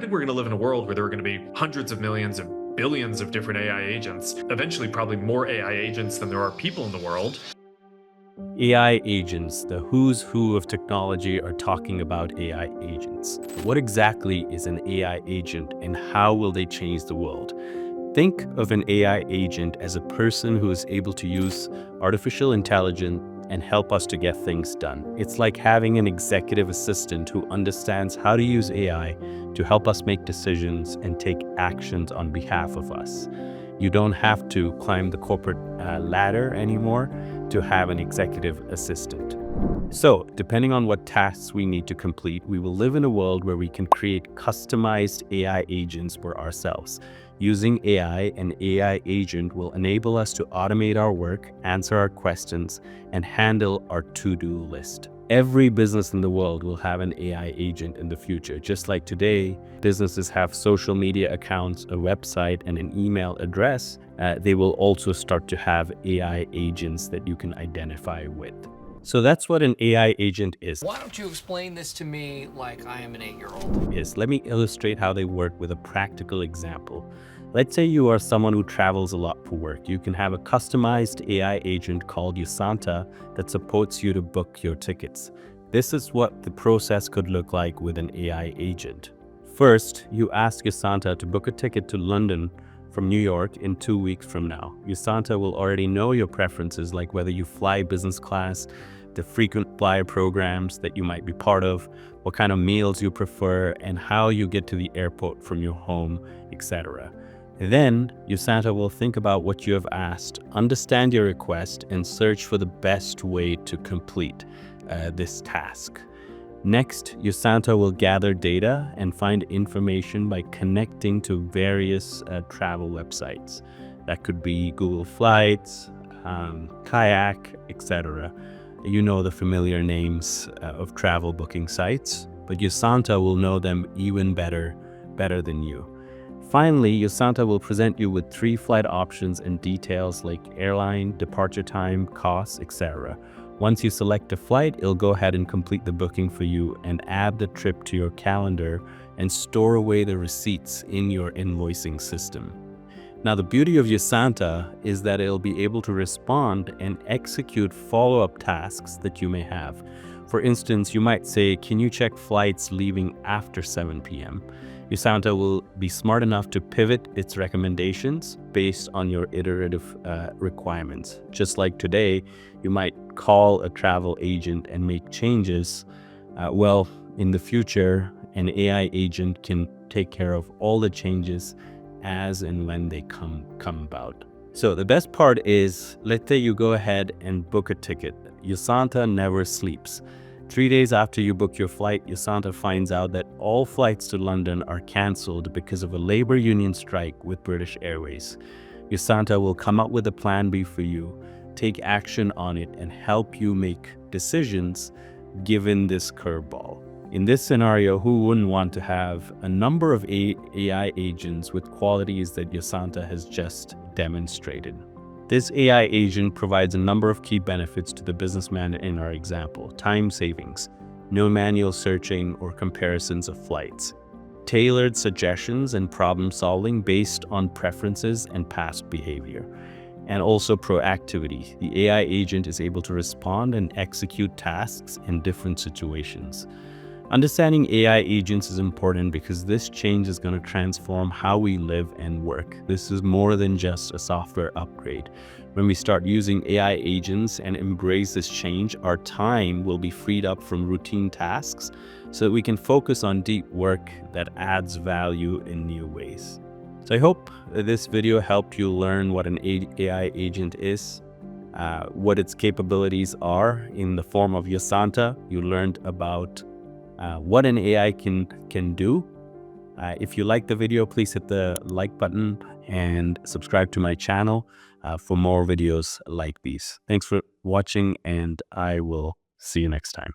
think we're going to live in a world where there are going to be hundreds of millions of billions of different AI agents, eventually probably more AI agents than there are people in the world. AI agents, the who's who of technology are talking about AI agents. What exactly is an AI agent and how will they change the world? Think of an AI agent as a person who is able to use artificial intelligence and help us to get things done. It's like having an executive assistant who understands how to use AI to help us make decisions and take actions on behalf of us. You don't have to climb the corporate ladder anymore to have an executive assistant. So, depending on what tasks we need to complete, we will live in a world where we can create customized AI agents for ourselves. Using AI, an AI agent will enable us to automate our work, answer our questions, and handle our to-do list. Every business in the world will have an AI agent in the future. Just like today, businesses have social media accounts, a website, and an email address. They will also start to have AI agents that you can identify with. So that's what an AI agent is. Why don't you explain this to me like I am an 8-year-old? Let me illustrate how they work with a practical example. Let's say you are someone who travels a lot for work. You can have a customized AI agent called Usanta that supports you to book your tickets. This is what the process could look like with an AI agent. First, you ask Usanta to book a ticket to London from New York in 2 weeks from now. Usanta will already know your preferences, like whether you fly business class, the frequent flyer programs that you might be part of, what kind of meals you prefer, and how you get to the airport from your home, etc. Then, Usanta will think about what you have asked, understand your request, and search for the best way to complete this task. Next, Usanta will gather data and find information by connecting to various travel websites. That could be Google Flights, Kayak, etc. You know the familiar names of travel booking sites, but Usanta will know them even better than you. Finally, Usanta will present you with 3 flight options and details like airline, departure time, costs, etc. Once you select a flight, it'll go ahead and complete the booking for you and add the trip to your calendar and store away the receipts in your invoicing system. Now, the beauty of Usanta is that it'll be able to respond and execute follow-up tasks that you may have. For instance, you might say, can you check flights leaving after 7 p.m.? Usanta will be smart enough to pivot its recommendations based on your iterative requirements. Just like today, you might call a travel agent and make changes. In the future, an AI agent can take care of all the changes as and when they come about. So the best part is, let's say you go ahead and book a ticket. Usanta never sleeps. 3 days after you book your flight, Usanta finds out that all flights to London are cancelled because of a labor union strike with British Airways. Usanta will come up with a plan B for you, take action on it, and help you make decisions given this curveball. In this scenario, who wouldn't want to have a number of AI agents with qualities that Usanta has just demonstrated? This AI agent provides a number of key benefits to the businessman in our example. Time savings, no manual searching or comparisons of flights, tailored suggestions and problem solving based on preferences and past behavior, and also proactivity. The AI agent is able to respond and execute tasks in different situations. Understanding AI agents is important because this change is going to transform how we live and work. This is more than just a software upgrade. When we start using AI agents and embrace this change, our time will be freed up from routine tasks so that we can focus on deep work that adds value in new ways. So I hope this video helped you learn what an AI agent is, what its capabilities are in the form of Usanta. You learned about what an AI can do. If you like the video, please hit the like button and subscribe to my channel for more videos like these. Thanks for watching, and I will see you next time.